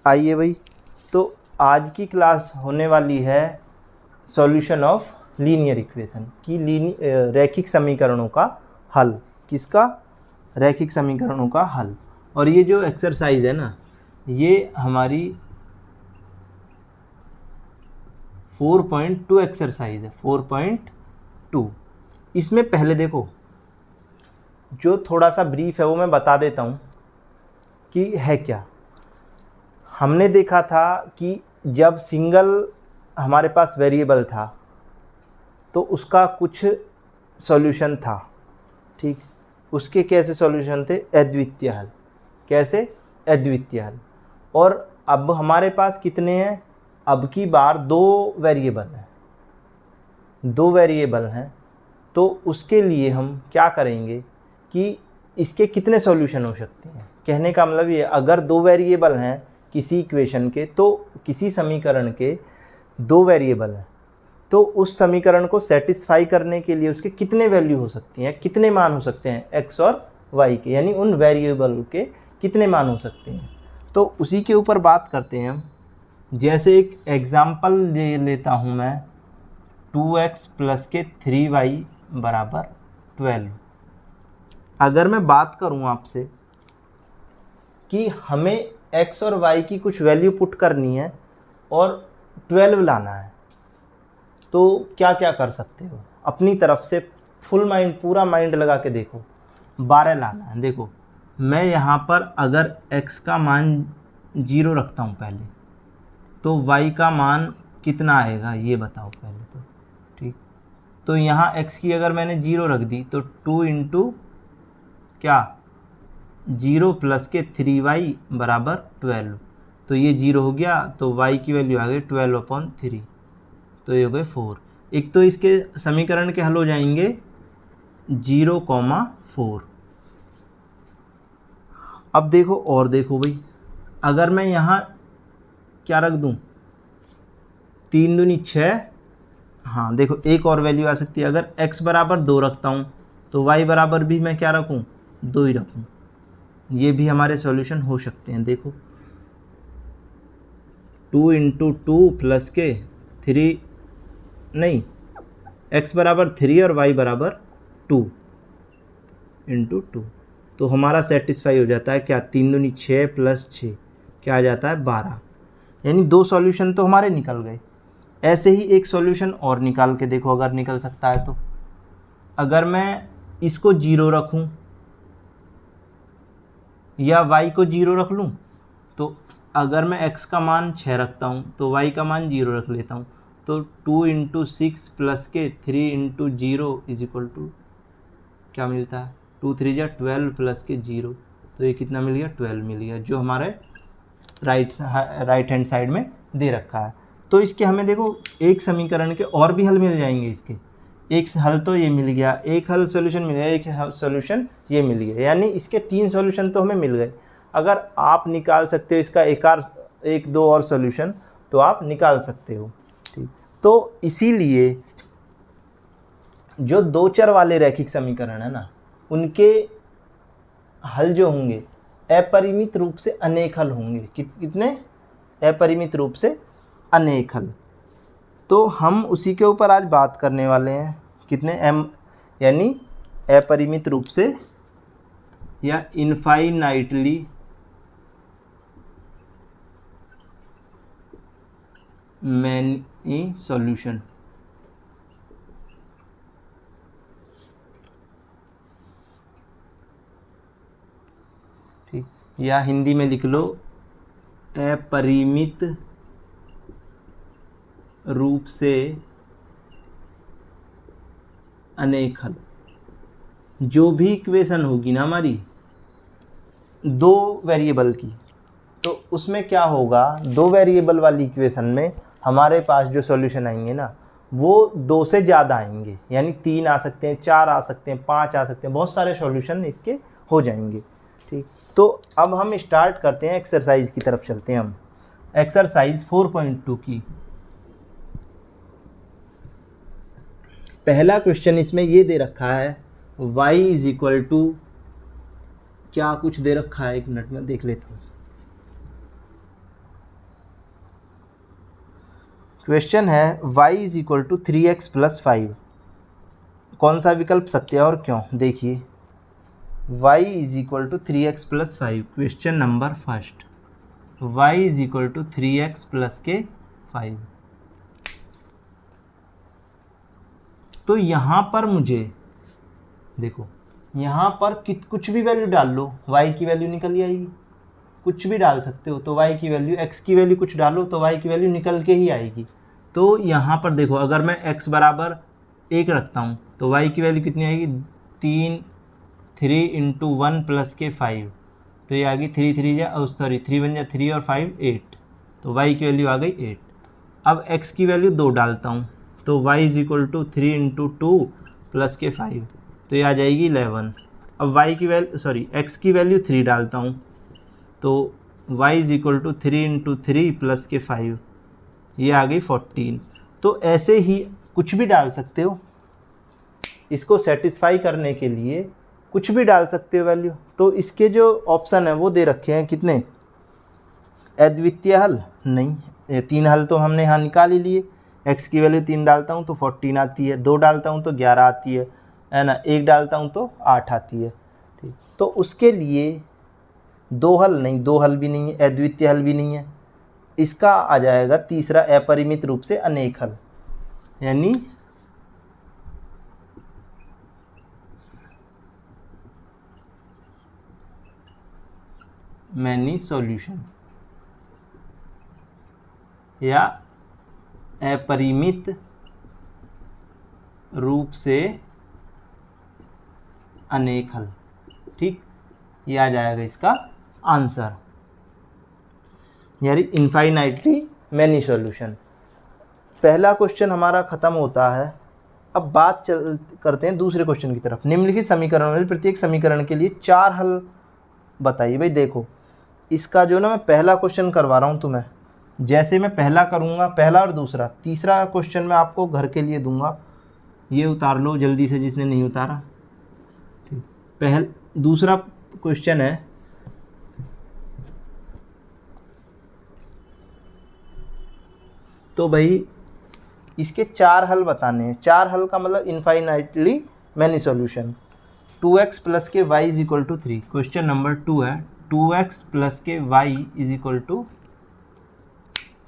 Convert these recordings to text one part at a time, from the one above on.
आइए भाई, तो आज की क्लास होने वाली है सॉल्यूशन ऑफ लीनियर इक्वेशन की, रैखिक समीकरणों का हल। किसका? रैखिक समीकरणों का हल। और ये जो एक्सरसाइज है ना, ये हमारी 4.2 एक्सरसाइज है, 4.2। इसमें पहले देखो, जो थोड़ा सा ब्रीफ है वो मैं बता देता हूँ कि है क्या। हमने देखा था कि जब सिंगल हमारे पास वेरिएबल था तो उसका कुछ सॉल्यूशन था, ठीक। उसके कैसे सॉल्यूशन थे? अद्वितीय हल। कैसे? अद्वितीय हल। और अब हमारे पास कितने हैं? अब की बार दो वेरिएबल हैं, तो उसके लिए हम क्या करेंगे कि इसके कितने सॉल्यूशन हो सकते हैं। कहने का मतलब ये, अगर दो वेरिएबल हैं किसी इक्वेशन के, तो किसी समीकरण के दो वेरिएबल हैं, तो उस समीकरण को सेटिस्फाई करने के लिए उसके कितने वैल्यू हो सकती हैं, कितने मान हो सकते हैं एक्स और वाई के, यानी उन वेरिएबल के कितने मान हो सकते हैं। तो उसी के ऊपर बात करते हैं हम। जैसे एक एग्जाम्पल ले लेता हूँ मैं, 2x प्लस के 3y बराबर 12। अगर मैं बात करूँ आपसे कि हमें x और y की कुछ वैल्यू पुट करनी है और 12 लाना है, तो क्या क्या कर सकते हो? अपनी तरफ से फुल माइंड, पूरा माइंड लगा के देखो। 12 लाना है। देखो, मैं यहाँ पर अगर x का मान 0 रखता हूँ पहले, तो y का मान कितना आएगा ये बताओ पहले तो, ठीक। तो यहाँ x की अगर मैंने 0 रख दी तो 2 इंटू क्या, 0 प्लस के 3y बराबर 12। तो ये 0 हो गया, तो y की वैल्यू आ गई 12/3, तो ये हो गए 4। एक तो इसके समीकरण के हल हो जाएंगे 0,4। अब देखो, और देखो भाई, अगर मैं यहाँ क्या रख दूँ, 3 दूनी 6। हाँ देखो, एक और वैल्यू आ सकती है। अगर x बराबर 2 रखता हूँ तो y बराबर भी मैं क्या रखूँ, 2 ही रखूँ। ये भी हमारे सॉल्यूशन हो सकते हैं। देखो, 2 इंटू 2 प्लस के 3, नहीं, x बराबर 3 और y बराबर 2 इंटू 2, तो हमारा सेटिस्फाई हो जाता है क्या, 3 दूनी 6 प्लस 6 क्या आ जाता है, 12। यानी दो सॉल्यूशन तो हमारे निकल गए। ऐसे ही एक सॉल्यूशन और निकाल के देखो, अगर निकल सकता है तो। अगर मैं इसको 0 रखूं या y को 0 रख लूं, तो अगर मैं x का मान 6 रखता हूं तो y का मान 0 रख लेता हूं, तो 2 इंटू 6 प्लस के 3 इंटू 0 इज इक्वल टू क्या मिलता है, 2 3 जा 12 प्लस के 0, तो ये कितना मिल गया, 12 मिल गया, जो हमारे राइट हैंड साइड में दे रखा है। तो इसके हमें देखो एक समीकरण के और भी हल मिल जाएंगे। इसके एक हल तो ये मिल गया, एक हल सॉल्यूशन मिल गया, एक सॉल्यूशन ये मिल गया, यानी इसके 3 सॉल्यूशन तो हमें मिल गए। अगर आप निकाल सकते हो इसका एक दो और सॉल्यूशन, तो आप निकाल सकते हो, ठीक। तो इसीलिए जो दो चर वाले रैखिक समीकरण है ना, उनके हल जो होंगे अपरिमित रूप से अनेक हल होंगे। कितने? अपरिमित रूप से अनेक हल। तो हम उसी के ऊपर आज बात करने वाले हैं। कितने? यानी अपरिमित रूप से या इनफाइनाइटली मैनी सॉल्यूशन। ठीक, या हिंदी में लिख लो अपरिमित रूप से अनेक हल। जो भी इक्वेशन होगी ना हमारी दो वेरिएबल की, तो उसमें क्या होगा, दो वेरिएबल वाली इक्वेशन में हमारे पास जो सॉल्यूशन आएंगे ना, वो 2 से ज़्यादा आएंगे। यानी 3 आ सकते हैं, 4 आ सकते हैं, 5 आ सकते हैं, बहुत सारे सॉल्यूशन इसके हो जाएंगे, ठीक। तो अब हम स्टार्ट करते हैं, एक्सरसाइज की तरफ चलते हैं हम। एक्सरसाइज 4.2 की पहला क्वेश्चन इसमें ये दे रखा है, y इज इक्वल टू क्या कुछ दे रखा है, एक मिनट में देख लेता हूँ। क्वेश्चन है y is equal to 3x plus 5, कौन सा विकल्प सत्य है और क्यों? देखिए y is equal to 3x plus 5, question number first, y is equal to 3x plus के 5। तो यहाँ पर मुझे देखो, यहाँ पर कुछ भी वैल्यू डाल लो, y की वैल्यू निकल आएगी, कुछ भी डाल सकते हो तो y की वैल्यू, x की वैल्यू कुछ डालो तो y की वैल्यू निकल के ही आएगी। तो यहाँ पर देखो, अगर मैं x बराबर 1 रखता हूँ तो y की वैल्यू कितनी आएगी, 3 इंटू 1 प्लस के 5, तो ये आ गई 3 बन जाए 3 और 5 8, तो y की वैल्यू आ गई 8। अब x की वैल्यू 2 डालता हूँ तो y is equal to 3 into 2 plus के 5, तो ये आ जाएगी 11। अब y की वैल्यू x की वैल्यू 3 डालता हूँ तो y is equal to 3 into 3 plus के 5, ये आ गई 14। तो ऐसे ही कुछ भी डाल सकते हो, इसको सेटिस्फाई करने के लिए कुछ भी डाल सकते हो वैल्यू। तो इसके जो ऑप्शन है वो दे रखे हैं कितने, अद्वितीय हल नहीं, 3 हल तो हमने यहाँ निकाल ही लिए। x की वैल्यू 3 डालता हूँ तो 14 आती है, 2 डालता हूँ तो 11 आती है ना, 1 डालता हूँ तो 8 आती है। ठीक, तो उसके लिए 2 हल नहीं, 2 हल भी नहीं है, अद्वितीय हल भी नहीं है, इसका आ जाएगा तीसरा अपरिमित रूप से अनेक हल, यानी मैनी सॉल्यूशन, या अपरिमित रूप से अनेक हल। ठीक, ये आ जाएगा इसका आंसर, यानी इनफाइनाइटली मैनी सॉल्यूशन। पहला क्वेश्चन हमारा ख़त्म होता है। अब बात करते हैं दूसरे क्वेश्चन की तरफ। निम्नलिखित समीकरणों में प्रत्येक समीकरण के लिए 4 हल बताइए। भाई देखो, इसका जो ना मैं पहला क्वेश्चन करवा रहा हूँ तुम्हें, जैसे मैं पहला करूँगा, पहला और दूसरा, तीसरा क्वेश्चन मैं आपको घर के लिए दूंगा, ये उतार लो जल्दी से जिसने नहीं उतारा। ठीक, दूसरा क्वेश्चन है, तो भाई इसके 4 हल बताने हैं। 4 हल का मतलब infinitely many solution. 2x plus के y is equal to 3, question number 2 है, 2x प्लस के y इज इक्वल टू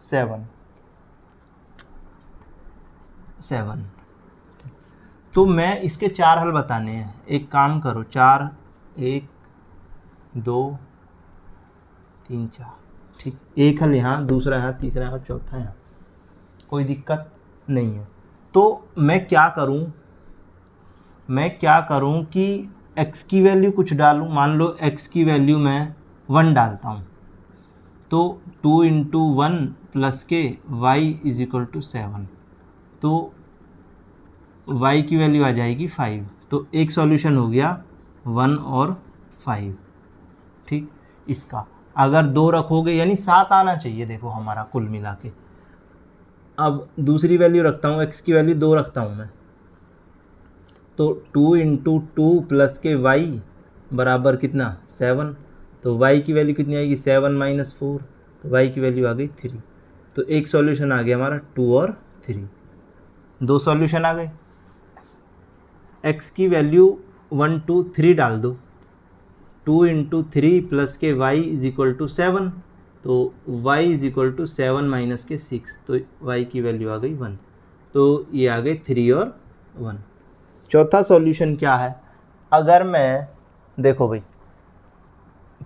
7। तो मैं इसके 4 हल बताने हैं। एक काम करो, 4, 1 2 3 4, ठीक, एक हल यहाँ, दूसरा यहाँ, तीसरा यहाँ, चौथा यहाँ, कोई दिक्कत नहीं है। तो मैं क्या करूं कि x की वैल्यू कुछ डालूं। मान लो x की वैल्यू मैं 1 डालता हूं, तो 2 इंटू 1 प्लस के y इज इक्वल टू 7, तो y की वैल्यू आ जाएगी 5। तो एक सॉल्यूशन हो गया 1 और 5। ठीक, इसका अगर 2 रखोगे यानी 7 आना चाहिए, देखो हमारा कुल मिला के। अब दूसरी वैल्यू रखता हूँ, x की वैल्यू 2 रखता हूँ मैं, तो 2 इंटू 2 प्लस के y बराबर कितना, 7, तो y की वैल्यू कितनी आएगी, 7 माइनस 4, तो y की वैल्यू आ गई 3। तो एक सॉल्यूशन आ गया हमारा 2 और 3, 2 सॉल्यूशन आ गए। x की वैल्यू 1 2 3 डाल दो, 2 इंटू 3 प्लस के y इज इक्वल टू 7, तो y is equal to 7 minus के 6, तो y की वैल्यू आ गई 1, तो ये आ गए 3 और 1। चौथा सॉल्यूशन क्या है, अगर मैं देखो भाई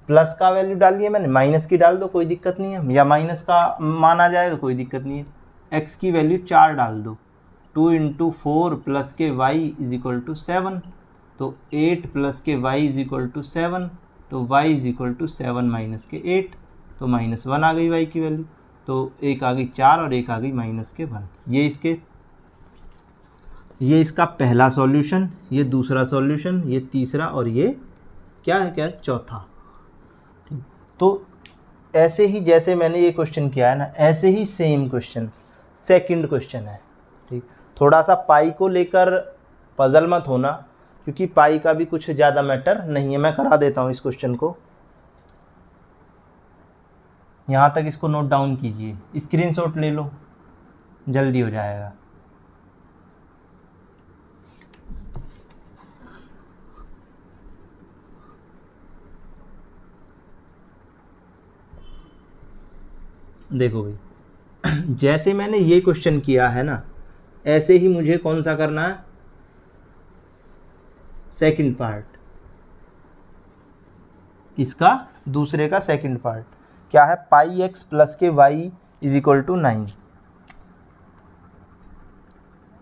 प्लस का वैल्यू डाल लिया मैंने, माइनस की डाल दो कोई दिक्कत नहीं है, या माइनस का मान आ जाएगा कोई दिक्कत नहीं है। x की वैल्यू 4 डाल दो, 2 इंटू 4 प्लस के y इज इक्वल टू 7, तो 8 प्लस के y इज इक्वल टू 7, तो y is equal to 7 minus के 8, तो -1 आ गई y की वैल्यू, तो एक आ गई 4 और एक आ गई -1। ये इसका पहला सॉल्यूशन, ये दूसरा सॉल्यूशन, ये तीसरा, और ये क्या है चौथा। तो ऐसे ही जैसे मैंने ये क्वेश्चन किया है ना, ऐसे ही सेम क्वेश्चन सेकंड क्वेश्चन है। ठीक, थोड़ा सा पाई को लेकर पजल मत होना, क्योंकि पाई का भी कुछ ज़्यादा मैटर नहीं है। मैं करा देता हूँ इस क्वेश्चन को, यहाँ तक इसको नोट डाउन कीजिए, स्क्रीनशॉट ले लो। जल्दी हो जाएगा। देखो भाई, जैसे मैंने ये क्वेश्चन किया है ना, ऐसे ही मुझे कौन सा करना है, सेकंड पार्ट, इसका दूसरे का सेकंड पार्ट क्या है, पाई एक्स प्लस के y is equal to 9।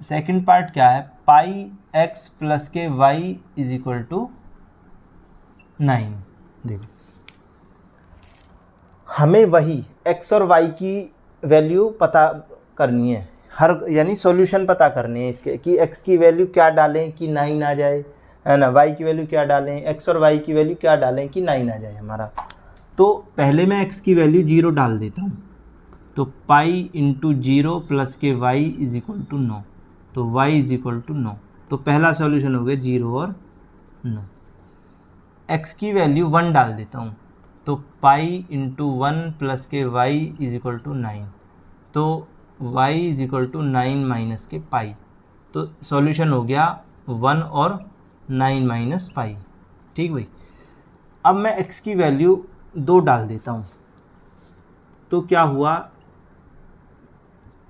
Second part क्या है, पाई एक्स प्लस के वाई इज इक्वल टू 9। देखो हमें वही x और y की वैल्यू पता करनी है, हर यानी सॉल्यूशन पता करनी है इसके, कि x की वैल्यू क्या डालें कि 9 आ जाए, है ना, y की वैल्यू क्या डालें, x और y की वैल्यू क्या डालें कि 9 आ जाए हमारा। तो पहले मैं x की वैल्यू 0 डाल देता हूँ, तो पाई इंटू 0 प्लस के y इज इक्वल टू 9, तो y इज इक्वल टू 9। तो पहला सॉल्यूशन हो गया 0 और 9। x की वैल्यू 1 डाल देता हूँ, तो पाई इंटू 1 प्लस के y इज इक्वल टू 9, तो y is equal to 9 minus के पाई। तो सॉल्यूशन हो गया 1 और 9 माइनस पाई। ठीक भाई, अब मैं x की वैल्यू 2 डाल देता हूँ, तो क्या हुआ,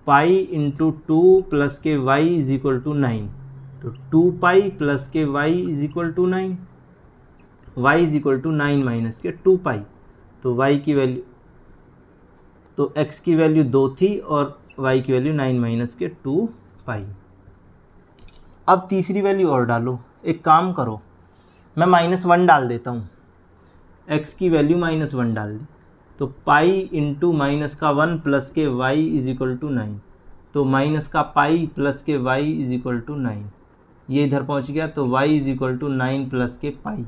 पाई इंटू 2 प्लस के y इज इक्वल टू 9, तो 2 पाई प्लस के y is equal to 9, y is equal to 9 minus के 2 पाई, तो y की वैल्यू, तो x की वैल्यू 2 थी और y की वैल्यू 9 माइनस के 2 पाई। अब तीसरी वैल्यू और डालो, एक काम करो, मैं -1 डाल देता हूँ, x की वैल्यू -1 डाल दी, तो पाई इंटू माइनस का 1 प्लस के y इज इक्वल टू 9, तो माइनस का पाई प्लस के y इज इक्वल टू 9, ये इधर पहुँच गया, तो y is equal to 9 plus के पाई,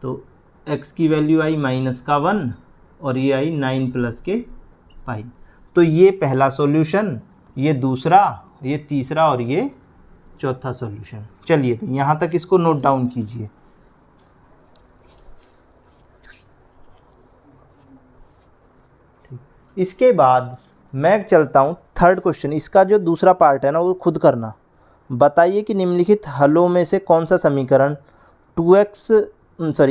तो x की वैल्यू आई -1 और ये आई 9 प्लस के पाई। तो ये पहला सॉल्यूशन, ये दूसरा, ये तीसरा और ये चौथा सॉल्यूशन। चलिए यहाँ तक इसको नोट डाउन कीजिए। इसके बाद मैं चलता हूँ थर्ड क्वेश्चन, इसका जो दूसरा पार्ट है ना वो खुद करना। बताइए कि निम्नलिखित हलों में से कौन सा समीकरण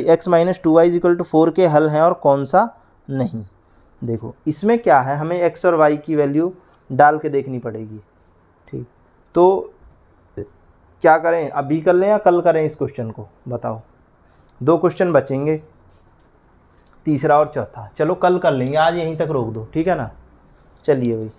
x minus 2y is equal to 4 के हल हैं और कौन सा नहीं। देखो इसमें क्या है, हमें x और y की वैल्यू डाल के देखनी पड़ेगी। ठीक, तो क्या करें, अभी कर लें या कल करें इस क्वेश्चन को, बताओ। 2 क्वेश्चन बचेंगे, तीसरा और चौथा। चलो कल कर लेंगे, आज यहीं तक रोक दो, ठीक है ना। चलिए भाई।